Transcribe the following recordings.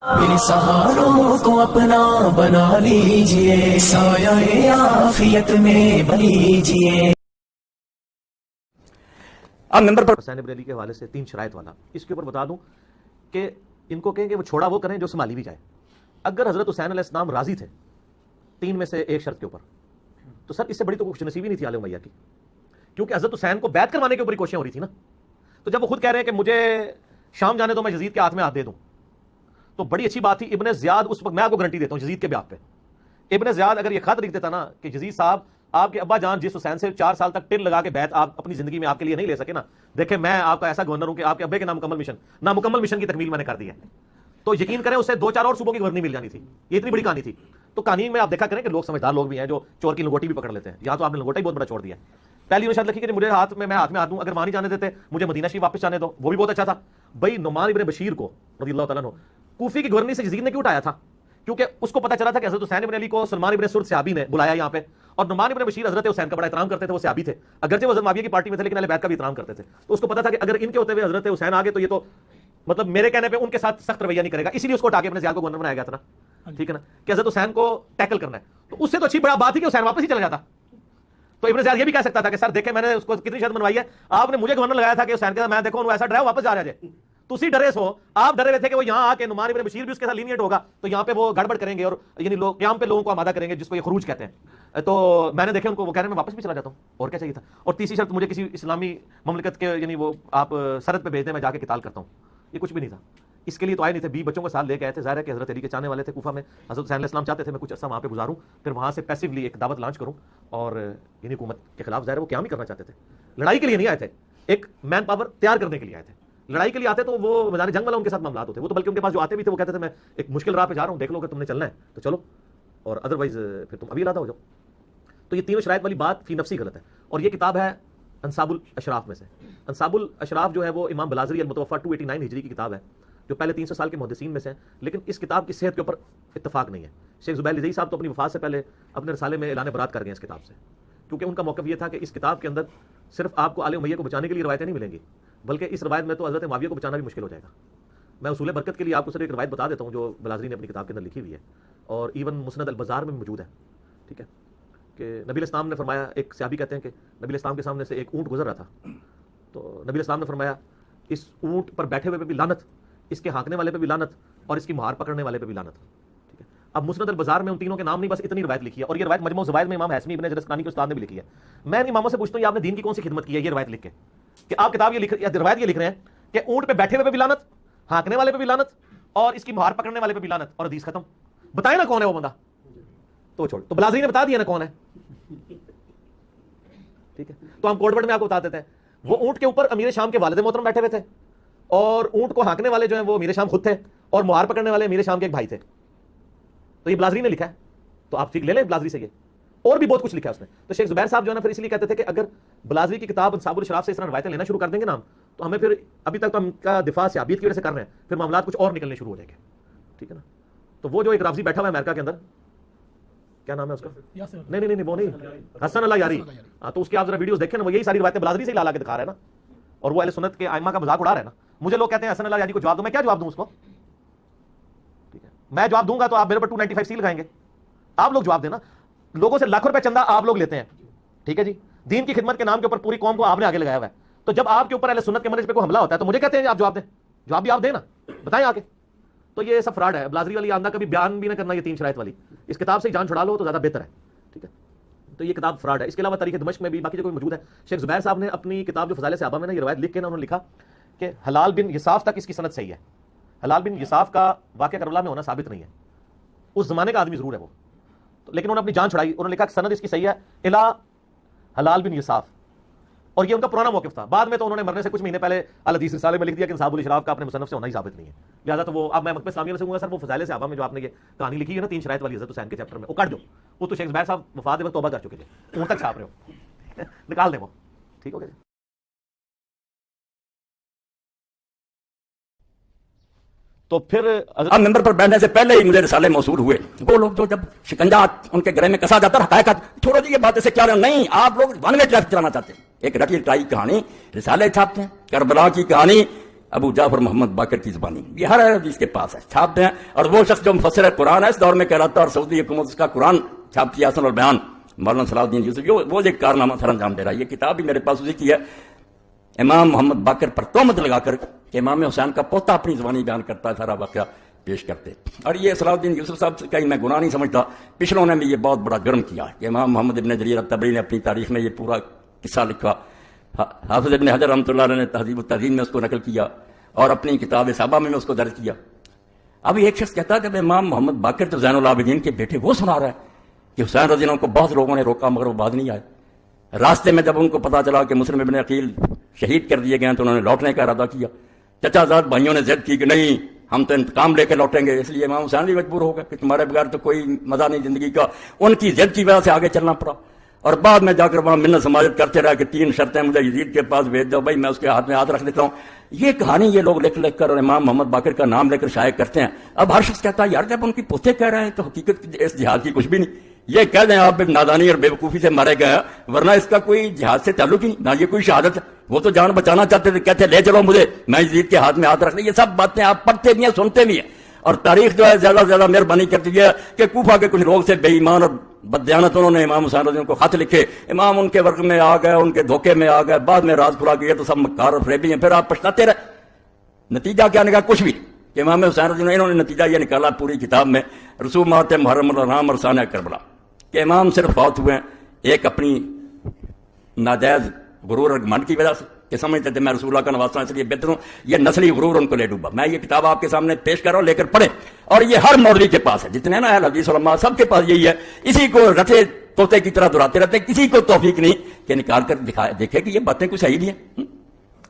ان सहारों को अपना बना लीजिए, साया आफियत में बनीजिए। अब नंबर पर हुसैन इब्न अली के हवाले से 3 शराइत वाला, इसके ऊपर बता दूं कि इनको कहें कि वो छोड़ा वो करें जो संभाली भी जाए। अगर हजरत हुसैन अलैहिस्सलाम राजी थे 3 में से एक शर्त के ऊपर, तो सर इससे बड़ी तो खुश नसीबी नहीं थी आले उमैया की, क्योंकि हजरत हुसैन को बैत करवाने के ऊपर कोशिशें हो रही थी ना। तो जब वो खुद कह रहे हैं कि मुझे शाम जाने दो, मैं यजीद के हाथ में हाथ दे दूं, तो बड़ी अच्छी बात थी। इब्ने ज़ियाद उस वक्त, मैं आपको गारंटी देता हूं यजीद के ब्याह पे, इब्ने ज़ियाद अगर ये खत लिख देता ना कि यजीद साहब आपके अब्बा जान जिस हुसैन से 4 साल तक टिल लगा के बैत आप अपनी जिंदगी में आपके लिए नहीं ले सके ना, देखे मैं आपका ऐसा गवर्नर हूं कि आपके अब्बे के नामुकम्मल मिशन की तकमील मैंने कर दी है, तो यकीन करें उससे 2-4 और सूबों की गवर्नरी मिल जानी थी। ये इतनी बड़ी कहानी थी। तो कहानी में आप देखा करें कि लोग समझदार लोग भी हैं जो चोर की लंगोटी भी पकड़ लेते हैं। यहाँ तो आपने लंगोटा ही बहुत बड़ा छोड़ दिया। पहली उन्होंने शर्त लिखी कि मुझे मैं हाथ में हाथ दूं, अगर वहां नहीं जाने देते मुझे मदीना शरीफ वापस जाने दो, वो भी बहुत अच्छा था। भाई नुमान इब्न बशीर को रज़ियल्लाहु तआला अन्हु कूफी की गवर्नरी से यजीद ने क्यों उठाया था? क्योंकि उसको पता चला था कि हज़रत हुसैन इब्न अली को सलमान इब्न सुर्द सहाबी ने बुलाया यहाँ पे, और नुमान इब्न बशीर हज़रत हुसैन का बड़ा एहतराम करते थे, वो सहाबी थे, अगरचे वो मुआविया की पार्टी में थे लेकिन अहले बैत का भी एहतराम करते थे। तो उसको पता था कि अगर इनके होते हुए हज़रत हुसैन आ गए तो ये तो मतलब मेरे कहने पे उनके साथ सख्त रवैया नहीं करेगा, इसीलिए उसको उठा के अपने ज़ियाद को गवर्नर बनाया गया था ना, ठीक है ना, कि हज़रत हुसैन को टैकल करना है। तो उससे तो अच्छी बड़ा बात थी कि हुसैन वापस ही चला जाता। तो इब्न ज़ियाद ये भी कह सकता था कि सर देखे मैंने उसको कितनी शर्त बनवाई है, आपने मुझे गवर्नर लगाया था कि हुसैन के साथ, मैं देखो ऐसा डरा वापस जा रहा है, तुसी डरे सो, आप डरे हुए थे कि वो यहाँ आके नुमान इब्न बशीर भी उसके साथ लीनियट होगा तो यहाँ पे वो गड़बड़ करेंगे और यानी लोग क़याम पे लोगों को आमादा करेंगे, जिसको ये खुरूज कहते हैं। तो मैंने देखे उनको, वो कह रहे हैं मैं वापस भी चला जाता हूँ, और क्या चाहिए था। और तीसरी शर्त, मुझे किसी इस्लामी ममलिकत के यानी वो आप सरहद पे भेज दें, मैं जाके किताल करता हूँ, ये कुछ भी नहीं था। इसके लिए तो आए नहीं थे, 20 बच्चों के साथ लेके आए थे। ज़ाहिर है कि हज़रत अली के चाहने वाले थे कूफा में, हज़रत हुसैन अलैहिस्सलाम चाहते थे मैं कुछ अर्सा वहाँ पे गुजारूँ, फिर वहाँ से पैसिवली एक दावत लॉन्च करूँ और यानी हुकूमत के खिलाफ, ज़ाहिर है वो क़याम ही करना चाहते थे। लड़ाई के लिए नहीं आए थे, एक मैन पावर तैयार करने के लिए आए थे। लड़ाई के लिए आते तो वो मैदान जंग वाला उनके साथ मामला होते, वो तो बल्कि उनके पास जो आते भी थे वो कहते थे मैं एक मुश्किल राह पे जा रहा हूँ, देख लो अगर तुमने चलना है तो चलो, और अदरवाइज फिर तुम अभी इलादा हो जाओ। तो ये तीनों शराइत वाली बात फी नफ्सी गलत है। और ये किताब है अंसाबुल अशराफ में से। अंसाबुल अशराफ जो है वो इमाम बलाज़री अल-मुतवफ़ा 289 हिजरी की किताब है, जो पहले 300 साल के मुहद्दिसीन में से है, लेकिन इस किताब की सेहत के ऊपर इत्तफाक नहीं है। शेख ज़ुबैर लिज़ई साहब तो अपनी वफ़ात से पहले अपने रसाले में ऐलान बरात कर गए इस किताब से, क्योंकि उनका मौक़िफ़ ये था कि इस किताब के अंदर सिर्फ आपको आले उमैया को बचाने के लिए रवायतें नहीं मिलेंगी, बल्कि इस रवायत में तो हज़रत मुआविया को बचाना भी मुश्किल हो जाएगा। मैं उसूल बरकत के लिए आपको सिर्फ एक रवायत बता देता हूँ जो बलाज़री ने अपनी किताब के अंदर लिखी हुई है, और इवन मुस्नद अल बाज़ार में मौजूद है, ठीक है, कि नबी इस्लाम ने फरमाया, एक सहाबी कहते हैं कि नबी इस्लाम के सामने से एक ऊँट गुजर रहा था, तो नबी इस्लाम ने फरमाया इस ऊँट पर बैठे हुए पे भी लानत, इसके हाँकने वाले पे भी लानत, और इसकी मुहार पकड़ने वाले पे भी लानत, ठीक है। अब मुस्नद अल बाज़ार में उन तीनों के नाम नहीं, बस इतनी रवायत लिखी है, और ये रवायत मजमू ज़वाइद में इमाम हैसमी इब्न जरस्कानी के उस्ताद ने भी लिखी है। मैं इन इमामों से पूछता हूँ, आपने दीन की कौन सी खिदमत की है ये रवायत लिख के, कि आप किताब ये लिख रवायत ये लिख रहे हैं कि ऊँट पे बैठे हुए पे भी लानत, हाँकने वाले पे भी लानत, और इसकी मुहार पकड़ने वाले पे भी लानत, और हदीस खत्म। बताए ना कौन है वो बंदा, तो छोड़, तो बलाज़री ने बता दिया ना कौन है, ठीक है। तो हम कोडवर्ड में आपको बता देते हैं, वो ऊँट के ऊपर अमीर शाम के वालिद मोहतरम बैठे हुए थे, और ऊँट को हाँकने वाले जो हैं वो अमीर शाम खुद थे, और मुहार पकड़ने वाले अमीर शाम के एक भाई थे। तो ये बलाज़री ने लिखा है, तो आप ठीक ले लें बलाज़री से, ये और भी बहुत कुछ लिखा है उसने। तो शेख ज़ुबैर साहब जो है ना फिर इसलिए कहते थे कि अगर बलाज़री की किताब अंसाबुल अशराफ से इस तरह रवायतें लेना शुरू कर देंगे ना तो हमें फिर, अभी तक तो हम का दिफा सहाबियत की वजह से कर रहे हैं, फिर मामलात कुछ और निकलने शुरू हो जाएंगे, ठीक है ना। तो वो जो एक राफ़ज़ी बैठा हुआ है अमेरिका के अंदर, क्या नाम है उसका, नहीं वो नहीं, हसन अल्लाह यारी, हाँ, तो उसकी आप जरा वीडियोस देखें ना, वो यही सारी बातें बलाज़री से ला के दिखा रहा है ना, और वो अहले सुन्नत के आइम्मा का मजाक उड़ा रहा है ना। मुझे लोग कहते हैं हसन अल्लाह यारी को जवाब दो, मैं क्या जवाब दूं उसको, ठीक है, मैं जवाब दूंगा तो आप मेरे पर 295 सी लगाएंगे, आप लोग जवाब देना। लोगों से लाखों रुपए चंदा आप लोग लेते हैं, ठीक है जी, दीन की खिदमत के नाम के ऊपर पूरी कौम को आपने आगे लगाया हुआ है, तो जब आपके ऊपर अहले सुन्नत के मनहज पे कोई हमला होता है तो मुझे कहते हैं आप जवाब दें, जवाब भी आप देना, बताएं आगे। तो ये सब फ्रॉड है। बलाज़री वाली आंदा कभी बयान भी ना करना, ये 3 शराइत वाली, इस किताब से जान छुड़ा लो तो ज्यादा बेहतर है, ठीक है। तो ये किताब फ्रॉड है। इसके अलावा तारीख दमिश्क में भी बाकी जगह मौजूद है। शेख ज़ुबैर साहब ने अपनी किताब जो फ़ज़ाइल सहाबा में ना ये रवायत लिख के ना उन्होंने लिखा कि हलाल बिन यसाफ तक इसकी सनद सही है। हलाल बिन यसाफ का वाक़या करबला में होना साबित नहीं है, उस जमाने का आदमी जरूर है वो, तो लेकिन उन्होंने अपनी जान छुड़ाई, उन्होंने लिखा कि सनद इसकी सही है इला हलाल बिन यसाफ, और ये उनका पुराना मौक़िफ़ था। बाद में तो उन्होंने मरने से कुछ महीने पहले अल हदीस रिसाले में लिख दिया कि अंसाबुल अशराफ का अपने मुसन्नफ़ से होना ही साबित नहीं है। लिहाजा तो वो अब मैं मकतब इस्लामिया में से कहूँगा सर वो फ़ज़ाइल सहाबा में जो आपने ये कहानी लिखी है ना 3 शराइत वाली हज़रत हुसैन के चैप्टर में, वो काट दो, वो तो शेख ज़ुबैर साहब वफ़ात वक्त तौबा कर चुके थे, उन तक छाप रहे हो, निकाल दें वो, ठीक हो गया। तो फिर अब नंबर पर बैठने से पहले ही मुझे रिसाले मौसूल हुए। वो लोग जो जब शिकंजा उनके गले में कसा जाता है, हकायत छोड़ो जी ये बात से क्या नहीं, आप लोग वन वे ट्रैफिक चलाना चाहते हैं। एक रटी टाई कहानी रिसाले छापते हैं, करबला की कहानी ابو جعفر محمد باقر کی زبانی، یہ ہر حدیث کے پاس ہے، چھاپتے ہیں. اور وہ شخص جو مفسر قرآن ہے اس دور میں کہلاتا ہے، اور سعودی حکومت اس کا قرآن چھاپتی ہے، حسن البیان مولانا صلاح الدین یوسف، وہ ایک کارنامہ سر انجام دے رہا ہے. یہ کتاب بھی میرے پاس اسی کی ہے، امام محمد باقر پر تہمت لگا کر کہ امام حسین کا پوتا اپنی زبانی بیان کرتا ہے، سارا واقعہ پیش کرتے. اور یہ صلاح الدین یوسف صاحب سے کہیں میں گناہ نہیں سمجھتا، پچھلوں نے بھی یہ بہت بڑا جرم کیا ہے کہ امام محمد ابن جریر الطبری نے اپنی تاریخ میں یہ پورا قصہ لکھا. حافظ ابن حجر رحمۃ اللہ علیہ نے تہذیب التہذیب میں اس کو نقل کیا اور اپنی کتاب صحابہ میں اس کو درج کیا. اب ایک شخص کہتا ہے کہ امام محمد باقر تو زین العابدین کے بیٹے وہ سنا رہا ہے کہ حسین رضی اللہ عنہ کو بہت لوگوں نے روکا مگر وہ بعد نہیں آئے. راستے میں جب ان کو پتا چلا کہ مسلم ابن عقیل شہید کر دیے گئے ہیں تو انہوں نے لوٹنے کا ارادہ کیا. چچا زاد بھائیوں نے ضد کی کہ نہیں ہم تو انتقام لے کے لوٹیں گے، اس لیے امام حسین بھی مجبور ہو گئے کہ تمہارے بغیر تو کوئی مزہ نہیں زندگی کا. ان کی ضد کی وجہ سے آگے چلنا پڑا اور بعد میں جا کر وہاں منت سماجت کرتے رہا کہ 3 شرطیں مجھے یزید کے پاس بھیج دو، بھائی میں اس کے ہاتھ میں ہاتھ رکھ دیتا ہوں. یہ کہانی یہ لوگ لکھ کر اور امام محمد باقر کا نام لے کر شائع کرتے ہیں. اب ہر شخص کہتا ہے یار جب ان کی پوتے کہہ رہے ہیں تو حقیقت اس جہاد کی کچھ بھی نہیں. یہ کہہ دیں آپ نادانی اور بے وقوفی سے مارے گئے ہیں، ورنہ اس کا کوئی جہاد سے تعلق ہی نہیں، نہ یہ کوئی شہادت ہے. وہ تو جان بچانا چاہتے تھے، کہتے لے چلو مجھے، میں یزید کے ہاتھ میں ہاتھ رکھ دیں. یہ سب باتیں آپ پڑھتے بھی ہیں سنتے بھی ہیں. اور تاریخ جو ہے زیادہ سے زیادہ مہربانی کرتی ہے کہ کوفہ کے کچھ لوگ سے بے ایمان اور بددیانت انہوں نے امام حسین رضی اللہ عنہ کو خط لکھے، امام ان کے ورق میں آ گئے، ان کے دھوکے میں آ گئے، بعد میں راز کھلا گیا تو سب مکار اور فریبی ہیں. پھر آپ پچھتاتے رہے. نتیجہ کیا نکلا؟ کچھ بھی. کہ امام حسین رضی اللہ عنہ انہوں نے نتیجہ یہ نکالا پوری کتاب میں رسومات محرم الحرام اور ثانیہ کربلا کہ امام صرف فوت ہوئے ہیں ایک اپنی ناجائز غرور اور گھمنڈ کی وجہ سے کہ سمجھتے تھے میں رسول اللہ کا نواسا اس لیے بہتر ہوں. یہ نسلی غرور ان کو لے ڈوبا. میں یہ کتاب آپ کے سامنے پیش کر رہا ہوں، لے کر پڑھیں. اور یہ ہر مولوی کے پاس ہے، جتنے نا اہل حدیث علماء سب کے پاس یہی ہے. اسی کو رٹے طوطے کی طرح دہراتے رہتے ہیں، کسی کو توفیق نہیں کہ نکال کر دیکھے کہ یہ باتیں کچھ صحیح نہیں ہیں.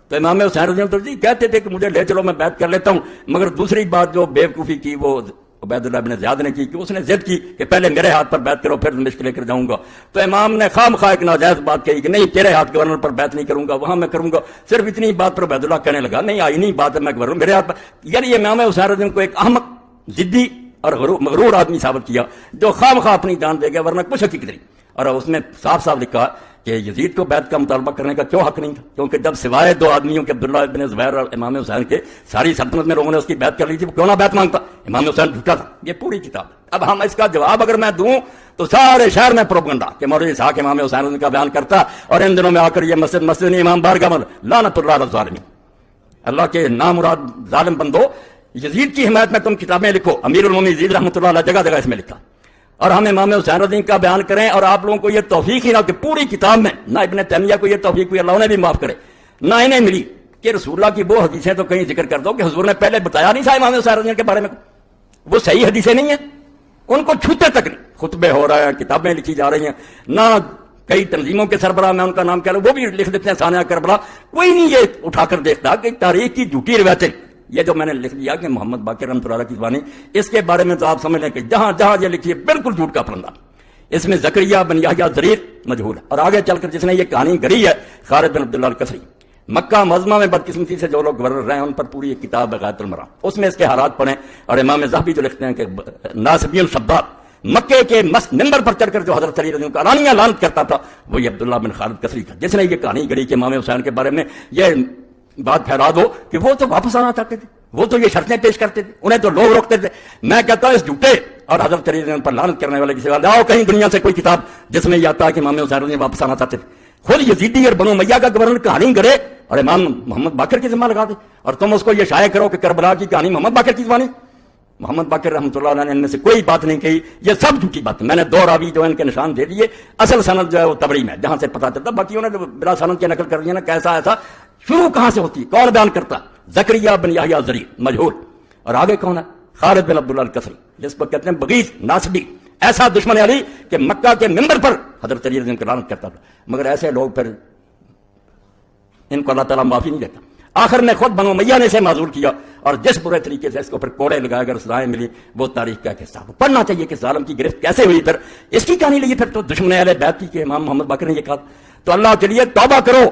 تو امام حسین رضی اللہ عنہ کہتے تھے کہ مجھے لے چلو میں بیعت کر لیتا ہوں، مگر دوسری بات جو بیوقوفی کی وہ عبید اللہ بن زیاد نے کی کہ اس نے ضد کی کہ پہلے میرے ہاتھ پر بیعت کرو پھر دمشق لے کر جاؤں گا. تو امام نے خام خواہ ایک ناجائز بات کہی کہ نہیں تیرے ہاتھ گورنر پر بیعت نہیں کروں گا، وہاں میں کروں گا. صرف اتنی بات پر عبید اللہ کہنے لگا نہیں آئی نہیں بات ہے میں گورنر میرے ہاتھ پر. یعنی امام حسین رضی اللہ عنہ کو ایک احمق ضدی اور مغرور آدمی ثابت کیا جو خام خواہ اپنی جان دے گا، ورنہ کچھ حقیقت نہیں. اور اس میں صاف صاف لکھا کہ یزید کو بیعت کا مطالبہ کرنے کا کیوں حق نہیں تھا، کیونکہ جب سوائے 2 آدمیوں کے عبداللہ بن زبیر اور امام حسین کے ساری سلطنت میں لوگوں نے اس کی بیعت کر لی تھی، وہ کیوں نہ بیعت مانگتا؟ امام حسین جھوٹا تھا. یہ پوری کتاب. اب ہم اس کا جواب اگر میں دوں تو سارے شہر میں پروپگنڈا کہ مولوی اسحاق امام حسین کا بیان کرتا اور ان دنوں میں آ کر یہ مسجد نہیں امام بارگاہ میں لعنت اللہ علی الظالمین. اللہ کے نامراد ظالم بندو، یزید کی حمایت میں تم کتابیں لکھو. امیر المومنین یزید رحمۃ اللہ علیہ جگہ جگہ اس میں لکھا. اور ہم امام حسین رضی کا بیان کریں اور آپ لوگوں کو یہ توفیق ہی نہ کہ پوری کتاب میں نہ ابن تیمیہ کو یہ توفیق ہوئی، اللہ انہیں بھی معاف کرے، نہ انہیں ملی کہ رسول اللہ کی وہ حدیثیں تو کہیں ذکر کر دو کہ حضور نے پہلے بتایا نہیں تھا امام حسین رضی کے بارے میں. وہ صحیح حدیثیں نہیں ہیں، ان کو چھوتے تک نہیں. خطبے ہو رہے ہیں، کتابیں لکھی جا رہی ہیں، نہ کئی تنظیموں کے سربراہ میں ان کا نام کہہ رہا وہ بھی لکھ دیتے ہیں ثانیہ کربلا. کوئی نہیں یہ اٹھا کر دیکھتا کہ تاریخ کی جھوٹی روایتیں یہ جو میں نے لکھ دیا کہ محمد باقر رحمۃ اللہ کی زبانی، اس کے بارے میں تو آپ سمجھ لیں کہ جہاں جہاں یہ لکھی ہے بالکل جھوٹ کا پرندہ. اس میں زکریا بن یحییٰ ضریر مجہول ہے. اور آگے چل کر جس نے یہ کہانی گڑھی ہے خالد بن عبداللہ القسری، مکہ معظمہ میں بدقسمتی سے جو لوگ گورنر رہے ہیں ان پر پوری ایک کتاب ہے غایۃ المرام، اس میں اس کے حالات پڑھیں. اور امام ذہبی جو لکھتے ہیں کہ ناصبین شباب مکے کے ممبر پر چڑھ کر جو حضرت علی رضی اللہ عنہ کا علانیہ لعنت کرتا تھا وہ یہ عبداللہ بن خالد قسری تھا، جس نے یہ کہانی گڑھی کہ امام حسین کے بارے میں یہ بات پھیلا دو کہ وہ تو واپس آنا چاہتے تھے، وہ تو یہ شرطیں پیش کرتے تھے، انہیں تو لوگ روکتے تھے. میں کہتا ہوں اس جھوٹے اور حضرت علی رضی اللہ عنہ پر لعنت کرنے والے کسی بات لاؤ کہیں دنیا سے کوئی کتاب جس میں یہ آتا ہے کہ امام حسین رضی اللہ عنہ واپس آنا چاہتے تھے. خود یزیدی اور بنو امیہ کا گورنر کہانی گڑھے اور امام محمد باقر کی ذمہ لگا دے اور تم اس کو یہ شائع کرو کہ کربلا کی کہانی محمد باقر کی زبانی. محمد باقر رحمۃ اللہ علیہ نے ان میں سے کوئی بات نہیں کہی. یہ سب جھوٹی بات. میں نے 2 راوی جو ان کے نشان دے دیے، اصل سند جو ہے وہ تبری میں جہاں سے پتہ چلتا، باقی انہوں نے بلا سند کی نقل کر دیا نا. کیسا ایسا شروع کہاں سے ہوتی، کون بیان کرتا؟ زکریا بن یحییٰ ضریر مجہول. اور آگے کون ہے؟ خالد بن عبداللہ القسری، جس کو کہتے ہیں بغیض ناصبی، ایسا دشمن علی کہ مکہ کے ممبر پر حضرت علی رضی اللہ عنہ کا لعنت کرتا تھا. مگر ایسے لوگ پھر ان کو اللہ تعالیٰ معافی نہیں دیتا. آخر میں خود بنو امیہ نے اسے معذور کیا اور جس برے طریقے سے اس کو پھر کوڑے لگا کر سزائیں ملی وہ تاریخ کا حصہ پڑھنا چاہیے کہ ظالم کی گرفت کیسے ہوئی. پھر اس کی کہانی لیے پھر تو دشمن اہل بیت کی کہ امام محمد باقر نے یہ کہا. تو اللہ کے لیے توبہ کرو.